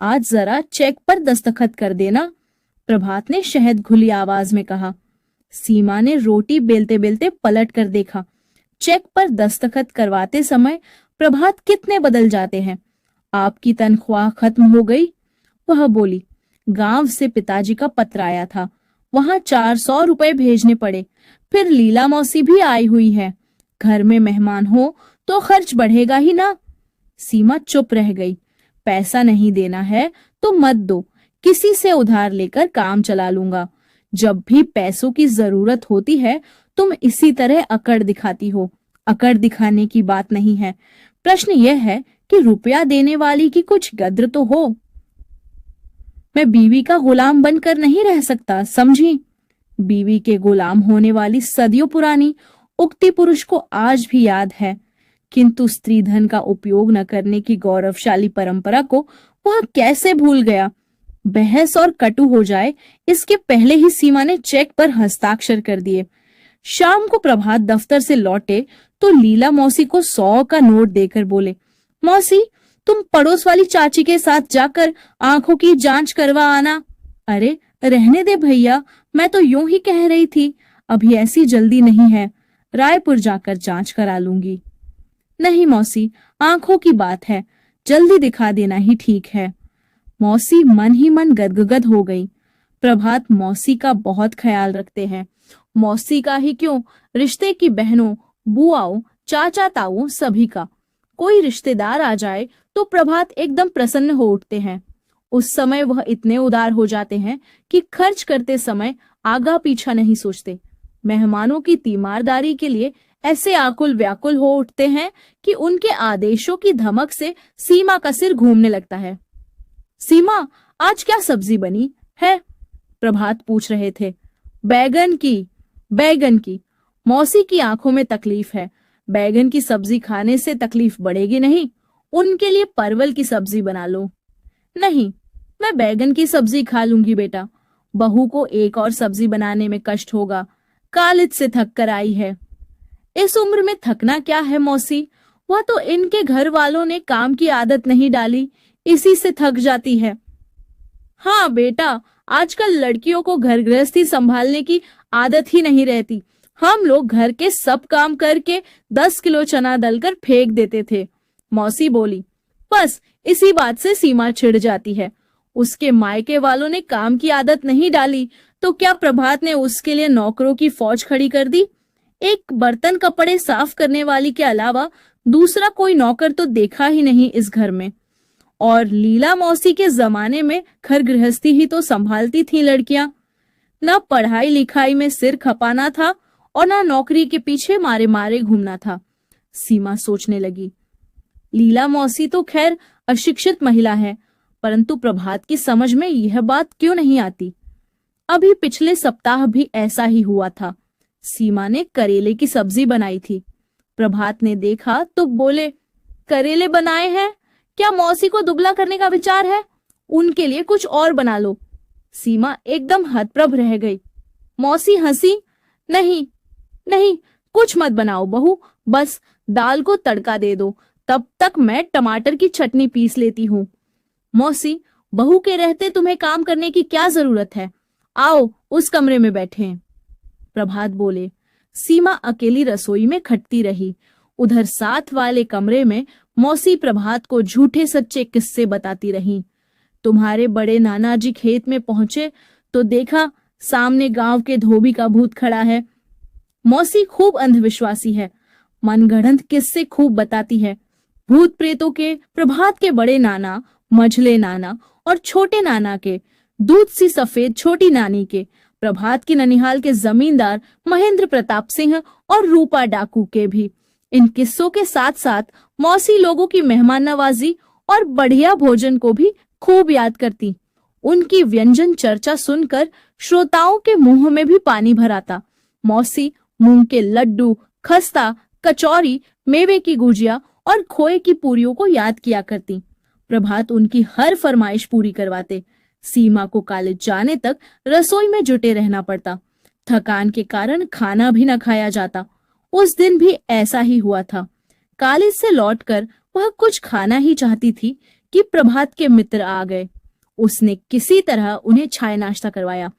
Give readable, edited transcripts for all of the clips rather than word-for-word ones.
आज जरा चेक पर दस्तखत कर देना, प्रभात ने शहद घुली आवाज में कहा। सीमा ने रोटी बेलते बेलते पलट कर देखा। चेक पर दस्तखत करवाते समय प्रभात कितने बदल जाते हैं। आपकी तनख्वाह खत्म हो गई, वह बोली। गांव से पिताजी का पत्र आया था, वहां 400 रुपए भेजने पड़े। फिर लीला मौसी भी आई हुई है, घर में मेहमान हो तो खर्च बढ़ेगा ही ना। सीमा चुप रह गई। पैसा नहीं देना है तो मत दो, किसी से उधार लेकर काम चला लूंगा। जब भी पैसों की जरूरत होती है तुम इसी तरह अकड़ दिखाती हो। अकड़ दिखाने की बात नहीं है, प्रश्न यह है कि रुपया देने वाली की कुछ कद्र तो हो। मैं बीवी का गुलाम बनकर नहीं रह सकता, समझी? बीवी के गुलाम होने वाली सदियों पुरानी उक्ति पुरुष को आज भी याद है, किंतु स्त्री धन का उपयोग न करने की गौरवशाली परंपरा को वह कैसे भूल गया। बहस और कटु हो जाए इसके पहले ही सीमा ने चेक पर हस्ताक्षर कर दिए। शाम को प्रभात दफ्तर से लौटे तो लीला मौसी को 100 का नोट देकर बोले, मौसी तुम पड़ोस वाली चाची के साथ जाकर आंखों की जांच करवा आना। अरे रहने दे भैया, मैं तो यूं ही कह रही थी, अभी ऐसी जल्दी नहीं है, रायपुर जाकर जांच करा लूंगी। नहीं मौसी, आंखों की बात है, जल्दी दिखा देना ही ठीक है। मौसी मन ही मन गदगद हो गई। प्रभात मौसी का बहुत ख्याल रखते हैं। मौसी का ही क्यों, रिश्ते की बहनों, बुआओं, चाचा ताऊ सभी का। कोई रिश्तेदार आ जाए तो प्रभात एकदम प्रसन्न हो उठते हैं। उस समय वह इतने उदार हो जाते हैं कि खर्च करते समय आगा पीछा नहीं सोचते। मेहमानों की तीमारदारी के लिए ऐसे आकुल व्याकुल हो उठते हैं कि उनके आदेशों की धमक से सीमा का सिर घूमने लगता है। सीमा, आज क्या सब्जी बनी है? प्रभात पूछ रहे थे। बैगन की, बैगन की। मौसी की आंखों में तकलीफ है। बैगन की सब्जी खाने से तकलीफ बढ़ेगी नहीं, उनके लिए परवल की सब्जी बना लो। नहीं, मैं बैगन की सब्जी खा लूंगी बेटा, बहू को एक और सब्जी बनाने में कष्ट होगा, कॉलेज से थक कर आई है। इस उम्र में थकना क्या है मौसी, वह तो इनके घर वालों ने काम की आदत नहीं डाली, इसी से थक जाती है। हाँ बेटा, आजकल लड़कियों को घर गृहस्थी संभालने की आदत ही नहीं रहती। हम लोग घर के सब काम करके 10 किलो चना दलकर फेंक देते थे। मौसी बोली। बस इसी बात से सीमा छिड़ जाती है। उसके मायके वालों ने काम की आदत नहीं डाली तो क्या प्रभात ने उसके लिए नौकरों की फौज खड़ी कर दी? एक बर्तन कपड़े साफ करने वाली के अलावा दूसरा कोई नौकर तो देखा ही नहीं इस घर में। और लीला मौसी के जमाने में घर गृहस्थी ही तो संभालती थी लड़कियां। न पढ़ाई लिखाई में सिर खपाना था और न नौकरी के पीछे मारे मारे घूमना था। सीमा सोचने लगी, लीला मौसी तो खैर अशिक्षित महिला है, परंतु प्रभात की समझ में यह बात क्यों नहीं आती? अभी पिछले सप्ताह भी ऐसा ही हुआ था। सीमा ने करेले की सब्जी बनाई थी। प्रभात ने देखा तो बोले, करेले बनाए हैं? क्या मौसी को दुबला करने का विचार है? उनके लिए कुछ और बना लो। सीमा एकदम हतप्रभ रह गई। मौसी हंसी। नहीं नहीं, कुछ मत बनाओ बहू, बस दाल को तड़का दे दो, तब तक मैं टमाटर की चटनी पीस लेती हूँ। मौसी, बहू के रहते तुम्हें काम करने की क्या जरूरत है? आओ उस कमरे में बैठे। प्रभात बोले। सीमा अकेली रसोई में खटती रही। उधर साथ वाले कमरे में मौसी प्रभात को झूठे सच्चे किस्से बताती रही। तुम्हारे बड़े नाना जी खेत में पहुंचे तो देखा सामने गांव के धोबी का भूत खड़ा है। मौसी खूब अंधविश्वासी है, मनगढ़ंत किस्से खूब बताती है। भूत प्रेतों के, प्रभात के बड़े नाना, मझले नाना और छोटे नाना के, दूध सी सफेद छोटी नानी के, प्रभात की ननिहाल के जमींदार महेंद्र प्रताप सिंह और रूपा डाकू के भी। इन किस्सों के साथ साथ मौसी लोगों की मेहमान नवाजी और बढ़िया भोजन को भी खूब याद करती। उनकी व्यंजन चर्चा सुनकर श्रोताओं के मुंह में भी पानी भर आता। मौसी मूंग के लड्डू, खस्ता, कचौरी, मेवे की गुजिया और खोए की पूरियों को याद किया करती। प्रभात उनकी हर फरमाइश पूरी करवाते। सीमा को कॉलेज जाने तक रसोई में जुटे रहना पड़ता। थकान के कारण खाना भी न खाया जाता। उस दिन भी ऐसा ही हुआ था। कॉलेज से लौटकर वह कुछ खाना ही चाहती थी कि प्रभात के मित्र आ गए। उसने किसी तरह उन्हें चाय नाश्ता करवाया।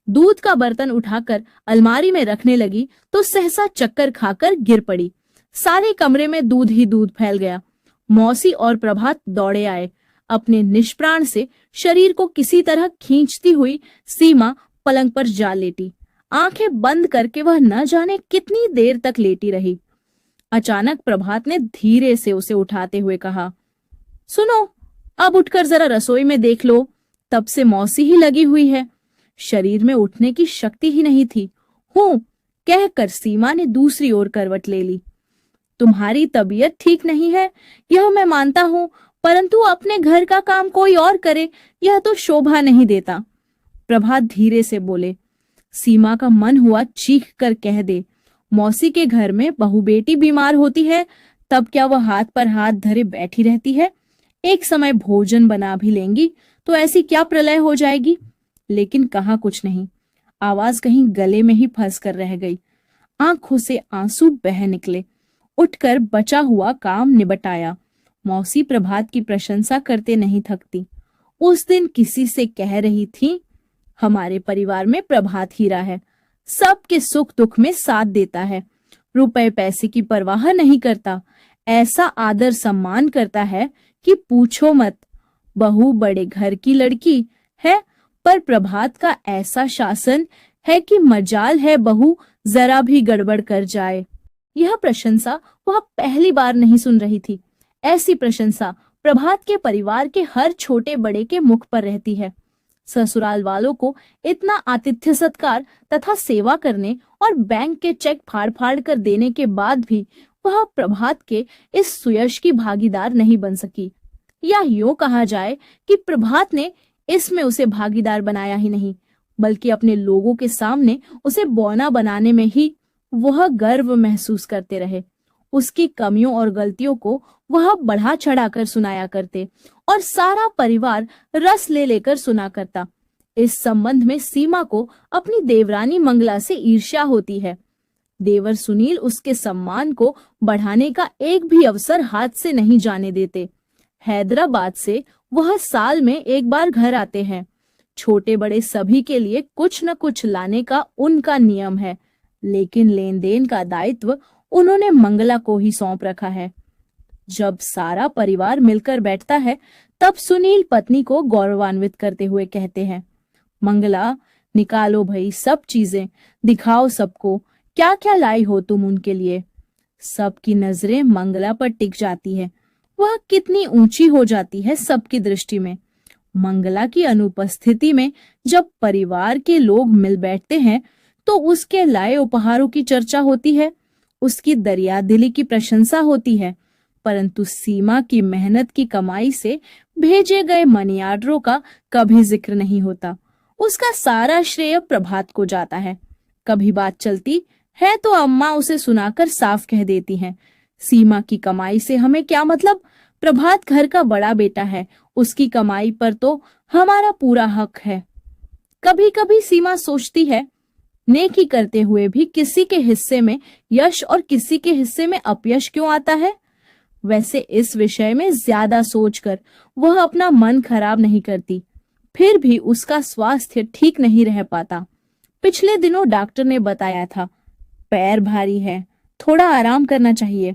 दूध का बर्तन उठाकर अलमारी में रखने लगी तो सहसा चक्कर खाकर गिर पड़ी। सारे कमरे में दूध ही दूध फैल गया। मौसी और प्रभात दौड़े आए। अपने निष्प्राण से शरीर को किसी तरह खींचती हुई सीमा पलंग पर जा लेटी। आंखें बंद करके वह न जाने कितनी देर तक लेटी रही। अचानक प्रभात ने धीरे से उसे उठाते हुए कहा, सुनो, अब उठकर जरा रसोई में देख लो। तब से मौसी ही लगी हुई है, शरीर में उठने की शक्ति ही नहीं थी। हूं कहकर सीमा ने दूसरी ओर करवट ले ली। तुम्हारी तबीयत ठीक नहीं है, यह मैं मानता हूं, परंतु अपने घर का काम कोई और करे यह तो शोभा नहीं देता। प्रभात धीरे से बोले। सीमा का मन हुआ चीख कर कह दे, मौसी के घर में बहू बेटी बीमार होती है तब क्या वह हाथ पर हाथ धरे बैठी रहती है? एक समय भोजन बना भी लेंगी तो ऐसी क्या प्रलय हो जाएगी? लेकिन कहा कुछ नहीं। आवाज कहीं गले में ही फंस कर रह गई। आंखों से आंसू बह निकले। उठकर बचा हुआ काम निबटाया। मौसी प्रभात की प्रशंसा करते नहीं थकती। उस दिन किसी से कह रही थी, हमारे परिवार में प्रभात हीरा है, सबके सुख दुख में साथ देता है, रुपए पैसे की परवाह नहीं करता, ऐसा आदर सम्मान करता है कि पूछो मत। बहू बड़े घर की लड़की है, पर प्रभात का ऐसा शासन है कि मजाल है बहू जरा भी गड़बड़ कर जाए। यह प्रशंसा वह पहली बार नहीं सुन रही थी। ऐसी प्रशंसा प्रभात के परिवार के हर छोटे बड़े के मुख पर रहती है। ससुराल वालों को इतना आतिथ्य सत्कार तथा सेवा करने और बैंक के चेक फाड़ फाड़ कर देने के बाद भी वह प्रभात के इस सुयश की भागीदार नहीं बन सकी। या यूं कहा जाए कि प्रभात ने इसमें उसे भागीदार बनाया ही नहीं, बल्कि अपने लोगों के सामने उसे बौना बनाने में ही वह गर्व महसूस करते रहे। उसकी कमियों और गलतियों को वह बढ़ा चढ़ा कर सुनाया करते और सारा परिवार रस ले लेकर सुना करता। इस संबंध में सीमा को अपनी देवरानी मंगला से ईर्ष्या होती है। देवर सुनील उसके सम्मान को बढ़ाने का एक भी अवसर हाथ से नहीं जाने देते। हैदराबाद से वह साल में एक बार घर आते हैं। छोटे बड़े सभी के लिए कुछ न कुछ लाने का उनका नियम है, लेकिन लेन देन का दायित्व उन्होंने मंगला को ही सौंप रखा है। जब सारा परिवार मिलकर बैठता है तब सुनील पत्नी को गौरवान्वित करते हुए कहते हैं, मंगला, निकालो भई सब चीजें, दिखाओ सबको क्या क्या लाई हो तुम उनके लिए। सबकी नजरें मंगला पर टिक जाती है। वह कितनी ऊंची हो जाती है सबकी दृष्टि में। मंगला की अनुपस्थिति में जब परिवार के लोग मिल बैठते हैं तो उसके लाए उपहारों की चर्चा होती है, उसकी दरिया दिली की प्रशंसा होती है, परंतु सीमा की मेहनत की कमाई से भेजे गए मनी ऑर्डरों का कभी जिक्र नहीं होता। उसका सारा श्रेय प्रभात को जाता है। कभी बात चलती है तो अम्मा उसे सुनाकर साफ कह देती हैं, सीमा की कमाई से हमें क्या मतलब, प्रभात घर का बड़ा बेटा है, उसकी कमाई पर तो हमारा पूरा हक है। कभी कभी सीमा सोचती है, नेकी करते हुए भी किसी के हिस्से में यश और किसी के हिस्से में अपयश क्यों आता है। वैसे इस विषय में ज्यादा सोचकर वह अपना मन खराब नहीं करती, फिर भी उसका स्वास्थ्य ठीक नहीं रह पाता। पिछले दिनों डॉक्टर ने बताया था, पैर भारी है, थोड़ा आराम करना चाहिए।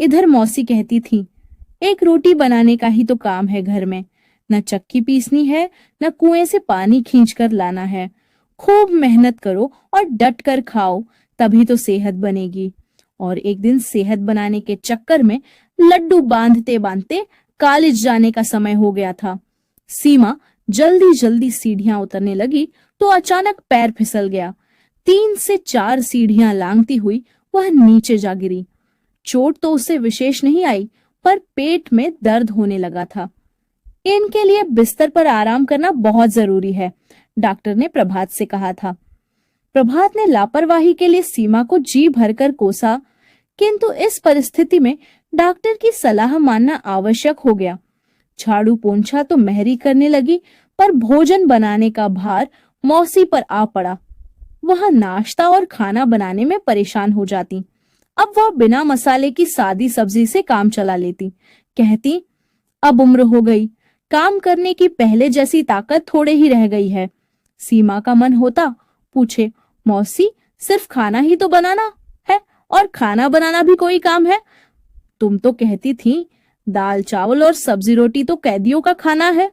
इधर मौसी कहती थी, एक रोटी बनाने का ही तो काम है घर में, न चक्की पीसनी है न कुएं से पानी खींचकर लाना है। खूब मेहनत करो और डट कर खाओ, तभी तो सेहत बनेगी। और एक दिन सेहत बनाने के चक्कर में लड्डू बांधते बांधते कॉलेज जाने का समय हो गया था। सीमा जल्दी जल्दी सीढ़ियां उतरने लगी तो अचानक पैर फिसल गया। 3 से 4 सीढ़ियां लांघती हुई वह नीचे जा गिरी। चोट तो उसे विशेष नहीं आई, पर पेट में दर्द होने लगा था। इनके लिए बिस्तर पर आराम करना बहुत जरूरी है, डॉक्टर ने प्रभात से कहा था। प्रभात ने लापरवाही के लिए सीमा को जी भरकर कोसा, किंतु इस परिस्थिति में डॉक्टर की सलाह मानना आवश्यक हो गया। झाड़ू पोंछा तो मेहरी करने लगी, पर भोजन बनाने का भार मौसी पर आ पड़ा। वह नाश्ता और खाना बनाने में परेशान हो जाती। अब वह बिना मसाले की सादी सब्जी से काम चला लेती। कहती, अब उम्र हो गई, काम करने की पहले जैसी ताकत थोड़े ही रह गई है। सीमा का मन होता पूछे, मौसी सिर्फ खाना ही तो बनाना है, और खाना बनाना भी कोई काम है? तुम तो कहती थी दाल चावल और सब्जी रोटी तो कैदियों का खाना है।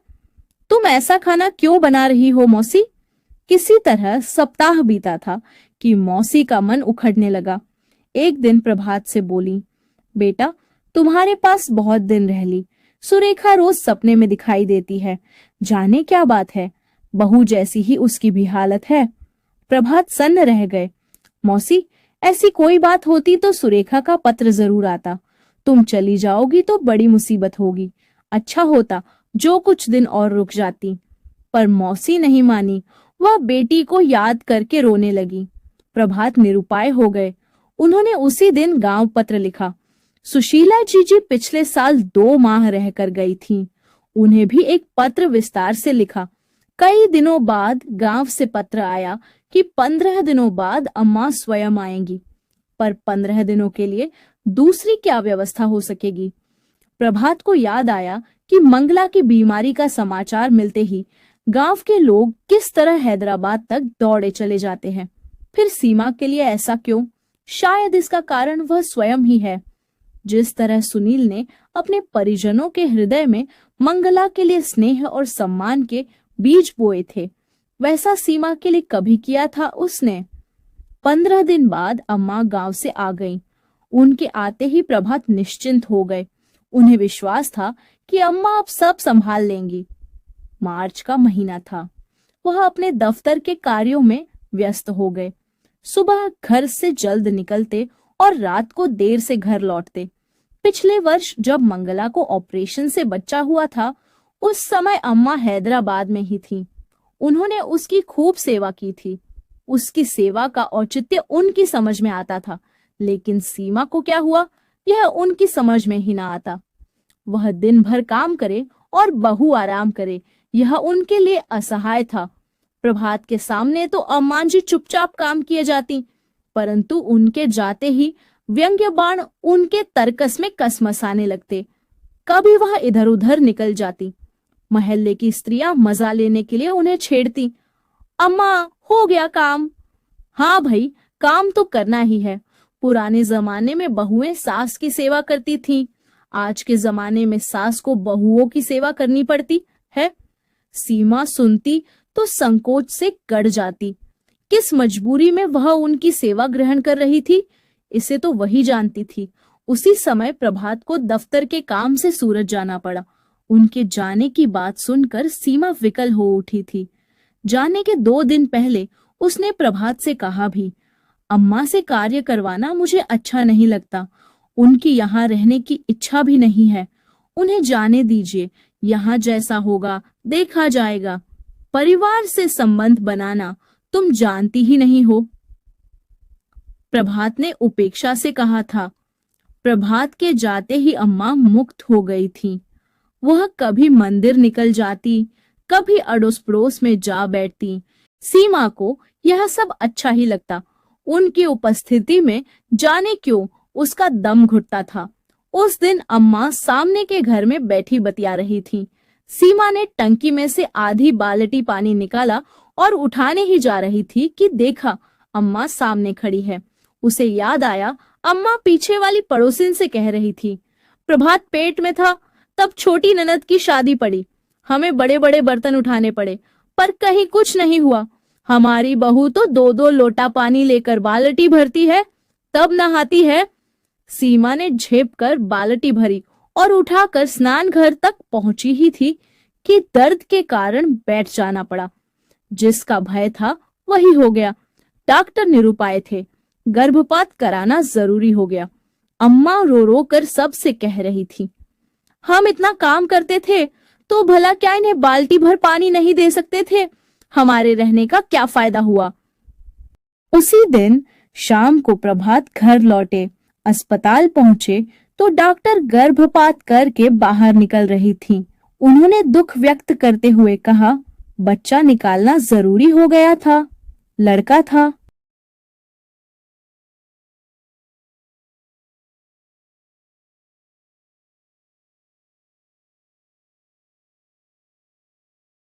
तुम ऐसा खाना क्यों बना रही हो मौसी? किसी तरह सप्ताह बीता था कि मौसी का मन उखड़ने लगा। एक दिन प्रभात से बोली, बेटा तुम्हारे पास बहुत दिन रह ली। सुरेखा रोज सपने में दिखाई देती है, जाने क्या बात है, बहू जैसी ही उसकी भी हालत है। प्रभात सन्न रह गए। मौसी ऐसी कोई बात होती तो सुरेखा का पत्र जरूर आता। तुम चली जाओगी तो बड़ी मुसीबत होगी। अच्छा होता जो कुछ दिन और रुक जाती। पर मौसी नहीं मानी, वह बेटी को याद करके रोने लगी। प्रभात निरुपाय हो गए। उन्होंने उसी दिन गांव पत्र लिखा। सुशीला जी पिछले साल 2 माह रहकर गई थीं। उन्हें भी एक पत्र विस्तार से लिखा। कई दिनों बाद गांव से पत्र आया कि 15 दिनों बाद अम्मा स्वयं आएंगी। पर 15 दिनों के लिए दूसरी क्या व्यवस्था हो सकेगी? प्रभात को याद आया कि मंगला की बीमारी का समाचार मिलते ही गांव के लोग किस तरह हैदराबाद तक दौड़े चले जाते हैं। फिर सीमा के लिए ऐसा क्यों? शायद इसका कारण वह स्वयं ही है। जिस तरह सुनील ने अपने परिजनों के हृदय में मंगला के लिए स्नेह और सम्मान के बीज बोए थे, वैसा सीमा के लिए कभी किया था उसने? 15 दिन बाद अम्मा गांव से आ गईं। उनके आते ही प्रभात निश्चिंत हो गए। उन्हें विश्वास था कि अम्मा अब सब संभाल लेंगी। मार्च का महीना था। वह अपने दफ्तर के कार्यों में व्यस्त हो गए। सुबह घर से जल्द निकलते और रात को देर से घर लौटते। पिछले वर्ष जब मंगला को ऑपरेशन से बच्चा हुआ था, उस समय अम्मा हैदराबाद में ही थीं। उन्होंने उसकी खूब सेवा की थी। उसकी सेवा का औचित्य उनकी समझ में आता था, लेकिन सीमा को क्या हुआ, यह उनकी समझ में ही ना आता। वह दिन भर काम करे और बहू आराम करे, यह उनके लिए असहाय था। प्रभात के सामने तो अम्मा जी चुपचाप काम किए जाती, परंतु उनके जाते ही व्यंग्य बाण उनके तर्कस में कसमसाने लगते। कभी वह इधर उधर निकल जाती। मोहल्ले की स्त्रियां मजा लेने के लिए उन्हें छेड़ती। अम्मा हो गया काम? हाँ भाई, काम तो करना ही है। पुराने जमाने में बहुएं सास की सेवा करती थीं। आज के जमाने में सास को बहुओं की सेवा करनी पड़ती है। सीमा सुनती तो संकोच से कड़ जाती। किस मजबूरी में वह उनकी सेवा ग्रहण कर रही थी, इसे तो वही जानती थी। उसी समय प्रभात को दफ्तर के काम से सूरत जाना पड़ा। उनके जाने की बात सुनकर सीमा विकल हो उठी थी। जाने के 2 दिन पहले उसने प्रभात से कहा भी, अम्मा से कार्य करवाना मुझे अच्छा नहीं लगता। उनकी यहाँ रहने की इच्छा भी नहीं है। उन्हें जाने दीजिए, यहाँ जैसा होगा देखा जाएगा। परिवार से संबंध बनाना तुम जानती ही नहीं हो। प्रभात ने उपेक्षा से कहा था। प्रभात के जाते ही अम्मा मुक्त हो गई थी। वह कभी मंदिर निकल जाती, कभी अड़ोस पड़ोस में जा बैठती। सीमा को यह सब अच्छा ही लगता। उनकी उपस्थिति में जाने क्यों उसका दम घुटता था। उस दिन अम्मा सामने के घर में बैठी बतिया रही थी। सीमा ने टंकी में से आधी बाल्टी पानी निकाला और उठाने ही जा रही थी कि देखा अम्मा सामने खड़ी है। उसे याद आया, अम्मा पीछे वाली पड़ोसिन से कह रही थी, प्रभात पेट में था तब छोटी ननद की शादी पड़ी, हमें बड़े बड़े बर्तन उठाने पड़े, पर कहीं कुछ नहीं हुआ। हमारी बहू तो 2-2 लोटा पानी लेकर बाल्टी भरती है, तब नहाती है। सीमा ने झेप कर बाल्टी भरी और उठाकर स्नान घर तक पहुंची ही थी कि दर्द के कारण बैठ जाना पड़ा। जिसका भय था वही हो गया। डॉक्टर निरुपाय थे। गर्भपात कराना जरूरी हो गया। अम्मा रो रो कर सबसे कह रही थी, हम इतना काम करते थे तो भला क्या इन्हें बाल्टी भर पानी नहीं दे सकते थे? हमारे रहने का क्या फायदा हुआ? उसी दिन शाम को प्रभात घर लौटे। अस्पताल पहुंचे तो डॉक्टर गर्भपात करके बाहर निकल रही थी। उन्होंने दुख व्यक्त करते हुए कहा, बच्चा निकालना जरूरी हो गया था, लड़का था।